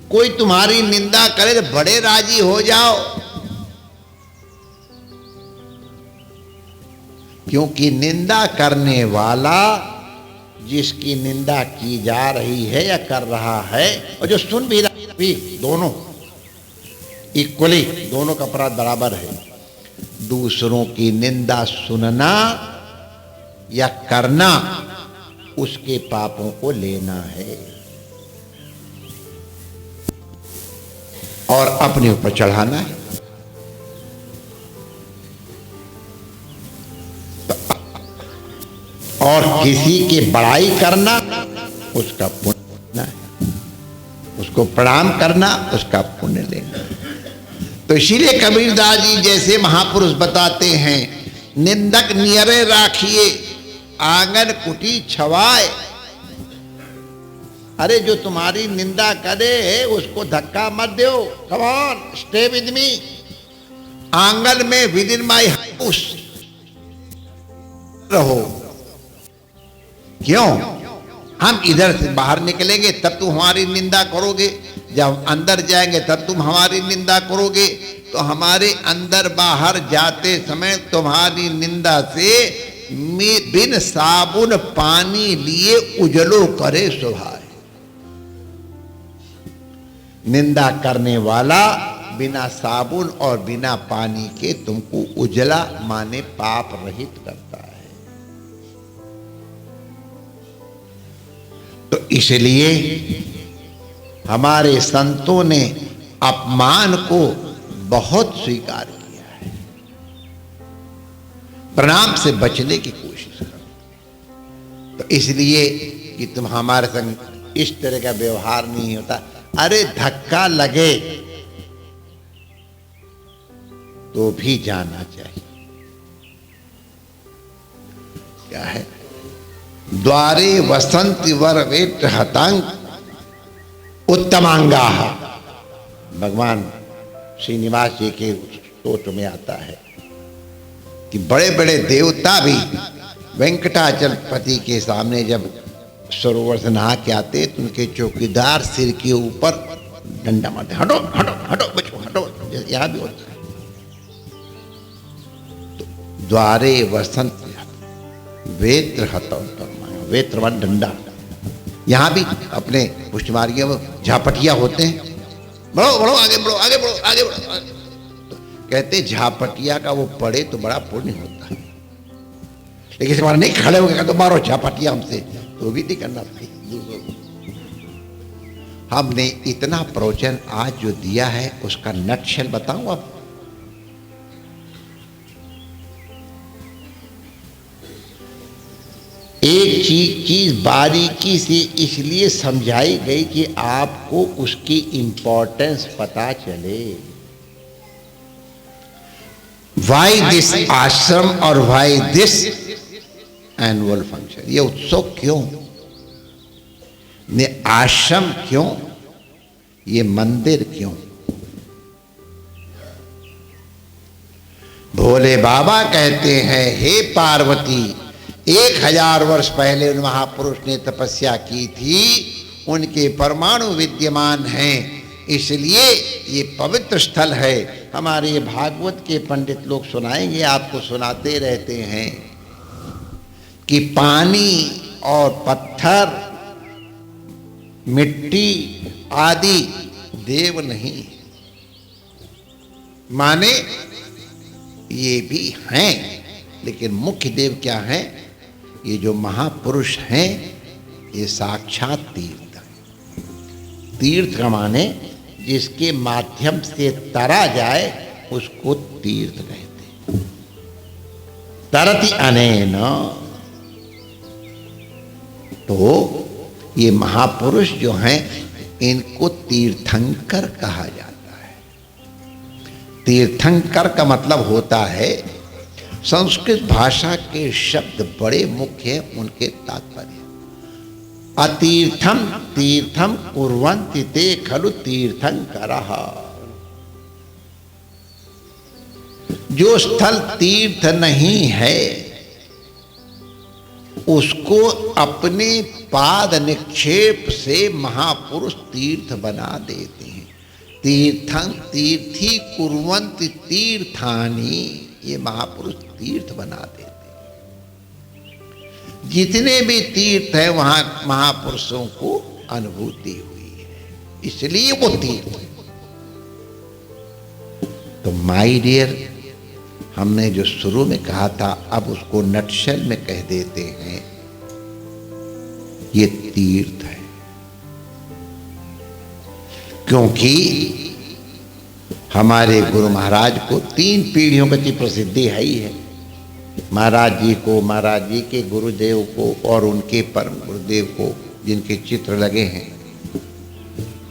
कोई तुम्हारी निंदा करे तो बड़े राजी हो जाओ, क्योंकि निंदा करने वाला जिसकी निंदा की जा रही है या कर रहा है, और जो सुन भी रहा भी, दोनों इक्वली, दोनों का अपराध बराबर है। दूसरों की निंदा सुनना या करना उसके पापों को लेना है और अपने ऊपर चढ़ाना है। और किसी की बड़ाई करना उसका पुण्य है, उसको प्रणाम करना उसका पुण्य लेना। तो इसीलिए कबीरदास जी जैसे महापुरुष बताते हैं, निंदक नियरे राखिए आंगन कुटी छवाए। अरे जो तुम्हारी निंदा करे उसको धक्का मत दो, come on stay with me. आंगन में विद इन माई हाउस रहो। क्यों? हम इधर से बाहर निकलेंगे तब तुम हमारी निंदा करोगे, जब अंदर जाएंगे तब तुम हमारी निंदा करोगे। तो हमारे अंदर बाहर जाते समय तुम्हारी निंदा से बिन साबुन पानी लिए उजलो करे सुभाए। निंदा करने वाला बिना साबुन और बिना पानी के तुमको उजला माने पाप रहित करता है। तो इसलिए हमारे संतों ने अपमान को बहुत स्वीकार किया है। प्रणाम से बचने की कोशिश करो। तो इसलिए कि तुम हमारे संग इस तरह का व्यवहार नहीं होता। अरे धक्का लगे तो भी जाना चाहिए। क्या है? द्वारे वसंत वर वेट हतांग उत्तमांगा। भगवान श्रीनिवास जी के स्तोत्र में आता है कि बड़े बड़े देवता भी वेंकटाचलपति के सामने जब सरोवर से नहा के आते तो उनके चौकीदार सिर के ऊपर डंडा मारते, हटो हटो हटो बचो हटो। यहां भी होता है। तो द्वारे वसंत वेत्र हतो, वेत्र वन डंडा। यहां भी अपने पुष्टमार्गियों में झापटिया होते हैं, बढ़ो बढ़ो आगे बढ़ो आगे बढ़ो आगे बढ़ो। तो कहते झापटिया का वो पड़े तो बड़ा पुण्य होता है, लेकिन हमारा नहीं खड़े हो गए तो मारो झापटिया हमसे, तो भी नहीं करना चाहिए। हमने इतना प्रवचन आज जो दिया है उसका नटशेल बताऊं। अब एक चीज बारीकी से इसलिए समझाई गई कि आपको उसकी इंपॉर्टेंस पता चले। वाई दिस आश्रम और वाई दिस एनुअल फंक्शन, ये उत्सव क्यों? ने आश्रम क्यों, ये मंदिर क्यों? भोले बाबा कहते हैं, हे पार्वती, 1000 वर्ष पहले उन महापुरुष ने तपस्या की थी, उनके परमाणु विद्यमान हैं, इसलिए ये पवित्र स्थल है। हमारे भागवत के पंडित लोग सुनाएंगे, आपको सुनाते रहते हैं कि पानी और पत्थर, मिट्टी आदि देव नहीं, माने ये भी हैं, लेकिन मुख्य देव क्या हैं? ये जो महापुरुष हैं, ये साक्षात तीर्थ हैं। तीर्थ का माने जिसके माध्यम से तरा जाए उसको तीर्थ कहते। तरति अनेन, तो ये महापुरुष जो हैं इनको तीर्थंकर कहा जाता है। तीर्थंकर का मतलब होता है, संस्कृत भाषा के शब्द बड़े मुख्य हैं, उनके तात्पर्य। अतीर्थम तीर्थम कुर्वन्ति ते खलु तीर्थंकरः। जो स्थल तीर्थ नहीं है उसको अपने पाद निक्षेप से महापुरुष तीर्थ बना देते हैं। तीर्थं तीर्थी कुर्वन्ति तीर्थानि, ये महापुरुष तीर्थ बना देते हैं। जितने भी तीर्थ है वहां महापुरुषों को अनुभूति हुई है, इसलिए वो तीर्थ है। तो माय डियर, हमने जो शुरू में कहा था, अब उसको नटशेल में कह देते हैं, ये तीर्थ है। क्योंकि हमारे गुरु महाराज को 3 पीढ़ियों की प्रसिद्धि है ही है। महाराज जी को, महाराज जी के गुरुदेव को और उनके परम गुरुदेव को, जिनके चित्र लगे हैं,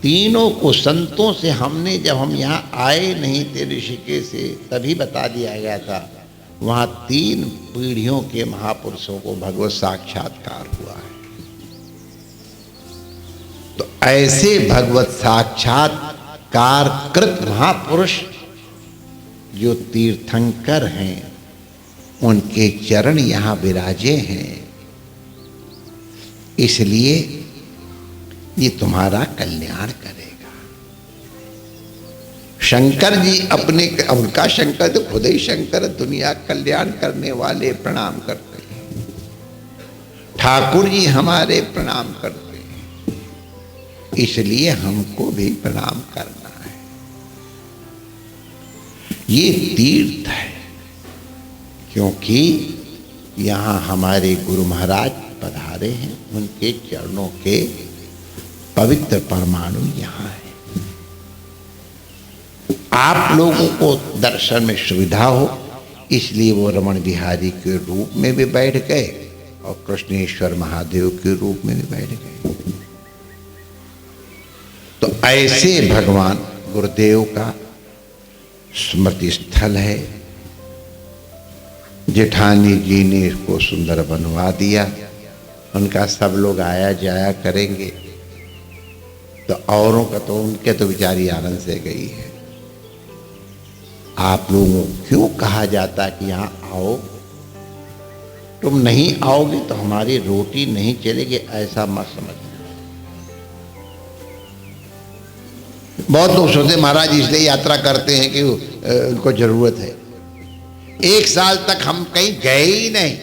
तीनों को संतों से हमने, जब हम यहाँ आए नहीं थे ऋषिकेश से, तभी बता दिया गया था, वहाँ 3 पीढ़ियों के महापुरुषों को भगवत साक्षात्कार हुआ है। तो ऐसे भगवत साक्षात्कार कृत महापुरुष जो तीर्थंकर हैं, उनके चरण यहाँ विराजे हैं, इसलिए ये तुम्हारा कल्याण करेगा। शंकर जी अपने, उनका शंकर तो खुद ही शंकर, दुनिया कल्याण करने वाले, प्रणाम करते हैं। ठाकुर जी हमारे प्रणाम करते हैं, इसलिए हमको भी प्रणाम करना है। ये तीर्थ है, क्योंकि यहाँ हमारे गुरु महाराज पधारे हैं, उनके चरणों के पवित्र परमाणु यहाँ है। आप लोगों को दर्शन में सुविधा हो, इसलिए वो रमण बिहारी के रूप में भी बैठ गए और कृष्णेश्वर महादेव के रूप में भी बैठ गए। तो ऐसे भगवान गुरुदेव का स्मृति स्थल है। जेठानी जी ने इसको सुंदर बनवा दिया, उनका सब लोग आया जाया करेंगे, तो औरों का तो, उनके तो बेचारी आनंद से गई है। आप लोगों को क्यों कहा जाता कि यहाँ आओ, तुम नहीं आओगे तो हमारी रोटी नहीं चलेगी, ऐसा मत समझना। बहुत लोग सोचते महाराज इसलिए यात्रा करते हैं कि उनको जरूरत है। 1 साल तक हम कहीं गए ही नहीं,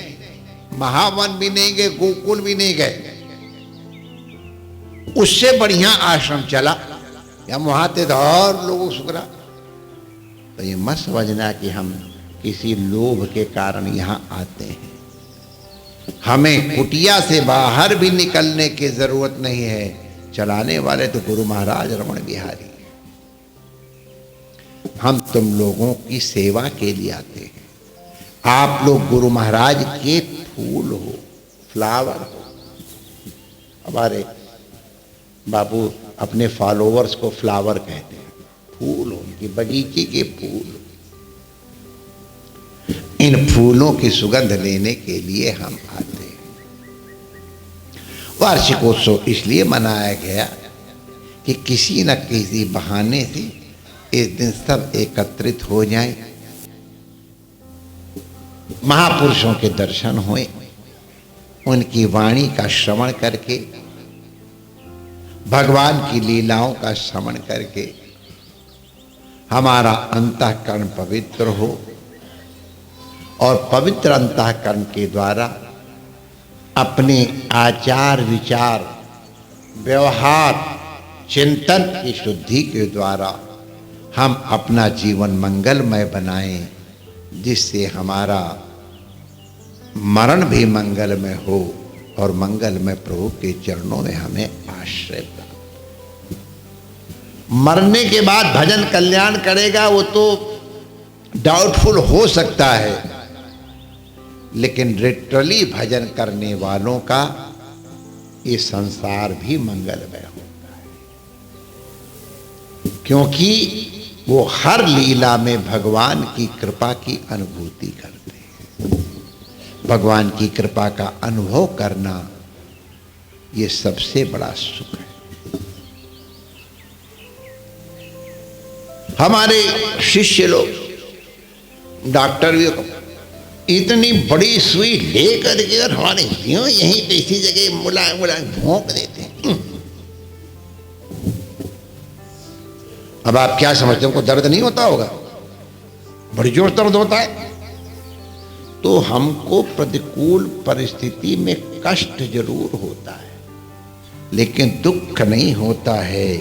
महावन भी नहीं गए, गोकुल भी नहीं गए। उससे बढ़िया आश्रम चला, हम वहां थे तो और लोगों को सुधरा। तो ये मत समझना कि हम किसी लोभ के कारण यहाँ आते हैं। हमें कुटिया से बाहर भी निकलने की जरूरत नहीं है। चलाने वाले तो गुरु महाराज रमण बिहारी, हम तुम लोगों की सेवा के लिए आते हैं। आप लोग गुरु महाराज के फूल हो, फ्लावर हो। हमारे बाबू अपने फॉलोवर्स को फ्लावर कहते हैं, फूल हो, उनकी बगीचे के फूल। इन फूलों की सुगंध लेने के लिए हम आते हैं। वार्षिकोत्सव इसलिए मनाया गया कि किसी न किसी बहाने से इस दिन सब एकत्रित हो जाएं, महापुरुषों के दर्शन हुए, उनकी वाणी का श्रवण करके, भगवान की लीलाओं का श्रवण करके हमारा अंतःकरण पवित्र हो और पवित्र अंतःकरण के द्वारा अपने आचार विचार व्यवहार चिंतन की शुद्धि के द्वारा हम अपना जीवन मंगलमय बनाएं, जिससे हमारा मरण भी मंगलमय हो और मंगलमय प्रभु के चरणों में हमें आश्रय प्राप्त। मरने के बाद भजन कल्याण करेगा वो तो डाउटफुल हो सकता है, लेकिन लिटरली भजन करने वालों का ये संसार भी मंगलमय होता है, क्योंकि वो हर लीला में भगवान की कृपा की अनुभूति करते हैं। भगवान की कृपा का अनुभव करना ये सबसे बड़ा सुख है। हमारे शिष्य लोग डॉक्टर भी इतनी बड़ी सुई लेकर के और हमारे यूं यहीं पे इसी जगह मुलायम मुलायम भोंक देते हैं। अब आप क्या समझते हैं, उनको दर्द नहीं होता होगा? बड़ी जोर दर्द होता है। तो हमको प्रतिकूल परिस्थिति में कष्ट जरूर होता है, लेकिन दुख नहीं होता है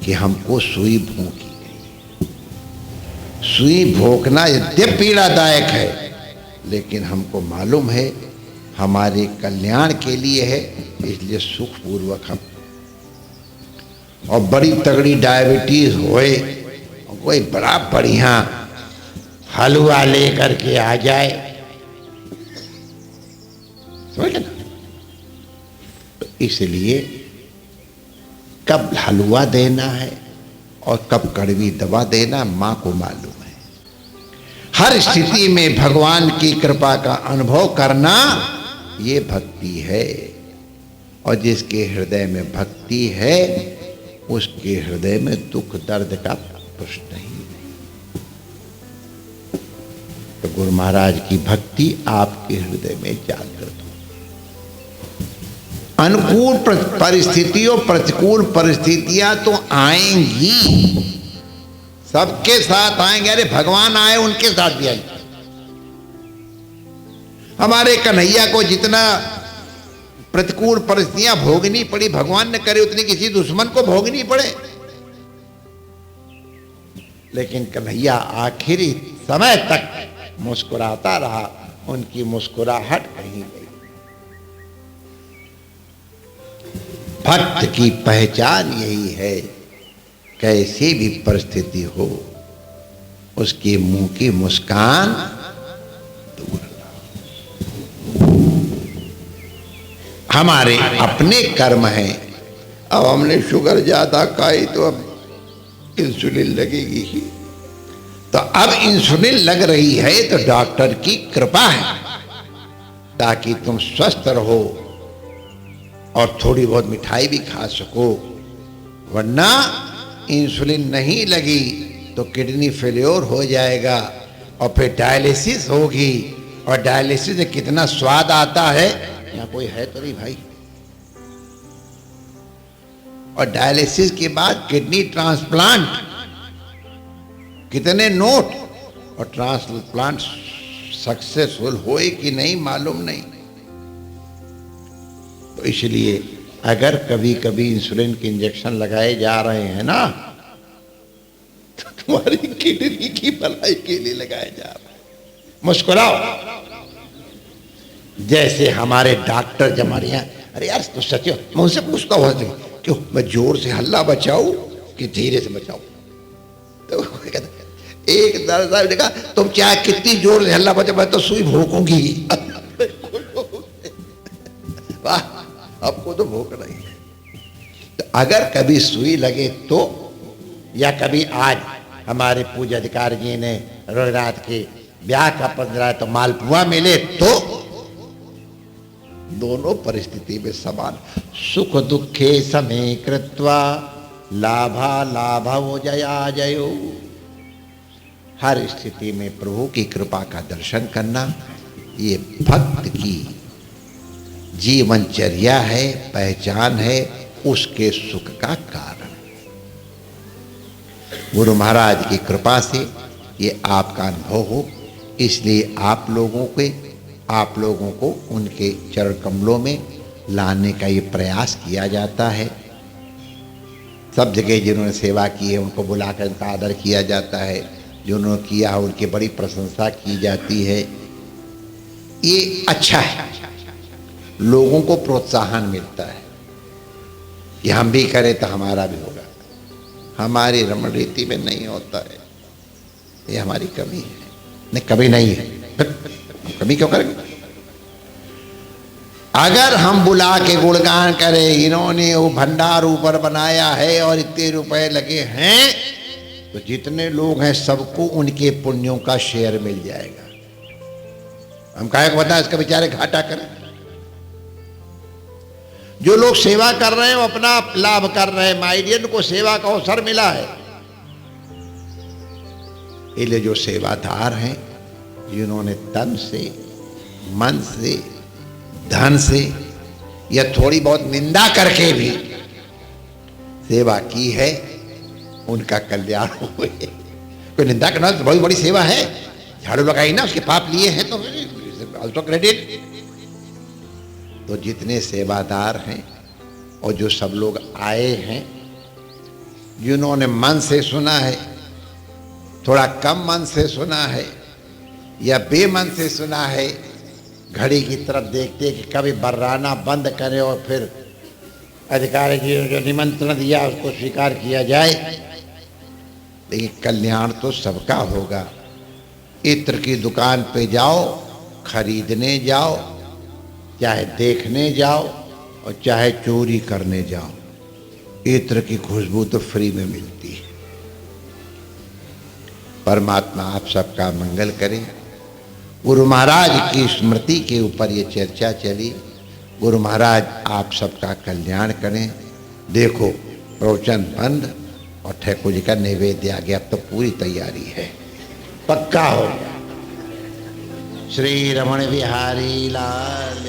कि हमको सुई भोंकी गई। सुई भोंकना यद्यपि पीड़ादायक है, लेकिन हमको मालूम है हमारे कल्याण के लिए है, इसलिए सुखपूर्वक हम। और बड़ी तगड़ी डायबिटीज होए, कोई बड़ा बढ़िया हलवा लेकर के आ जाए, समझ ना? तो इसलिए कब हलवा देना है और कब कड़वी दवा देना मां को मालूम है। हर स्थिति में भगवान की कृपा का अनुभव करना ये भक्ति है, और जिसके हृदय में भक्ति है उसके हृदय में दुख दर्द का प्रश्न ही नहीं। तो गुरु महाराज की भक्ति आपके हृदय में जागृत हो। अनुकूल परिस्थितियों प्रतिकूल परिस्थितियां तो आएंगी, सबके साथ आएंगे। अरे भगवान आए उनके साथ भी आएंगे। हमारे कन्हैया को जितना प्रतिकूल परिस्थितियां भोगनी पड़ी, भगवान ने करे उतनी किसी दुश्मन को भोगनी पड़े, लेकिन कन्हैया आखिरी समय तक मुस्कुराता रहा, उनकी मुस्कुराहट कहीं गई। भक्त की पहचान यही है, कैसी भी परिस्थिति हो उसके मुंह की मुस्कान दूर ना। हमारे अपने कर्म हैं। अब हमने शुगर ज्यादा खाई तो अब इंसुलिन लगेगी ही, तो अब इंसुलिन लग रही है तो डॉक्टर की कृपा है, ताकि तुम स्वस्थ रहो और थोड़ी बहुत मिठाई भी खा सको। वरना इंसुलिन नहीं लगी तो किडनी फेल्योर हो जाएगा और फिर डायलिसिस होगी, और डायलिसिस में कितना स्वाद आता है। यहाँ कोई है तो नहीं भाई? और डायलिसिस के बाद किडनी ट्रांसप्लांट, कितने नोट, और ट्रांसप्लांट सक्सेसफुल होए कि नहीं मालूम नहीं। तो इसलिए अगर कभी कभी इंसुलिन के इंजेक्शन लगाए जा रहे हैं ना, तो तुम्हारी किडनी की भलाई के लिए लगाए जा रहे हैं। मुस्कुराओ। जैसे हमारे डॉक्टर जब हमारे यहाँ, अरे यार तो सच मैं उनसे पूछता हुआ क्यों मैं जोर से हल्ला बचाऊं कि धीरे से बचाऊं? तो कहता एक साहब ने कहा तुम चाहे कितनी जोर से हल्ला बचा, मैं तो सुई भोंकूंगी। वाह, आपको तो भोंकना ही है। तो अगर कभी सुई लगे तो, या कभी आज हमारे पूज्य अधिकारी जी ने रघुनाथ के ब्याह का 15 तो मालपुआ मिले तो दोनों परिस्थिति में समान। सुख दुखे समे कृत्वा लाभा लाभो जया जयो। हर स्थिति में प्रभु की कृपा का दर्शन करना ये भक्त की जीवनचर्या है, पहचान है, उसके सुख का कारण। गुरु महाराज की कृपा से ये आपका अनुभव हो, इसलिए आप लोगों को उनके चरण कमलों में लाने का ये प्रयास किया जाता है। सब जगह जिन्होंने सेवा की है उनको बुलाकर उनका आदर किया जाता है, जिन्होंने किया है उनकी बड़ी प्रशंसा की जाती है। ये अच्छा है, लोगों को प्रोत्साहन मिलता है कि हम भी करें तो हमारा भी होगा। हमारी रमण रीति में नहीं होता है, ये हमारी कमी है। नहीं, कमी नहीं है, कमी क्यों करेंगे? अगर हम बुला के गुणगान करें, इन्होंने वो भंडार ऊपर बनाया है और इतने रुपए लगे हैं, तो जितने लोग हैं सबको उनके पुण्यों का शेयर मिल जाएगा। हम काहे को बताएं इसका बेचारे घाटा करें। जो लोग सेवा कर रहे हैं वो अपना लाभ कर रहे हैं, माइडियन को सेवा का अवसर मिला है। इसलिए जो सेवादार हैं, जिन्होंने तन से, मन से, धन से या थोड़ी बहुत निंदा करके भी सेवा की है, उनका कल्याण हुए। कोई निंदा करना तो बहुत बड़ी सेवा है, झाड़ू लगाई ना, उसके पाप लिए हैं तो ऑल्सो क्रेडिट। तो जितने सेवादार हैं और जो सब लोग आए हैं, जिन्होंने मन से सुना है, थोड़ा कम मन से सुना है या बेमन से सुना है, घड़ी की तरफ देखते कि कभी बर्राना बंद करें और फिर अधिकारी जी ने जो निमंत्रण दिया उसको स्वीकार किया जाए। लेकिन कल्याण तो सबका होगा। इत्र की दुकान पे जाओ, खरीदने जाओ, चाहे देखने जाओ और चाहे चोरी करने जाओ, इत्र की खुशबू तो फ्री में मिलती है। परमात्मा आप सबका मंगल करे। गुरु महाराज की स्मृति के ऊपर ये चर्चा चली। गुरु महाराज आप सबका कल्याण करें। देखो प्रवचन बंद और ठाकुर जी का नैवेद्य आ गया, अब तो पूरी तैयारी है, पक्का हो गया। श्री रमण बिहारी लाल।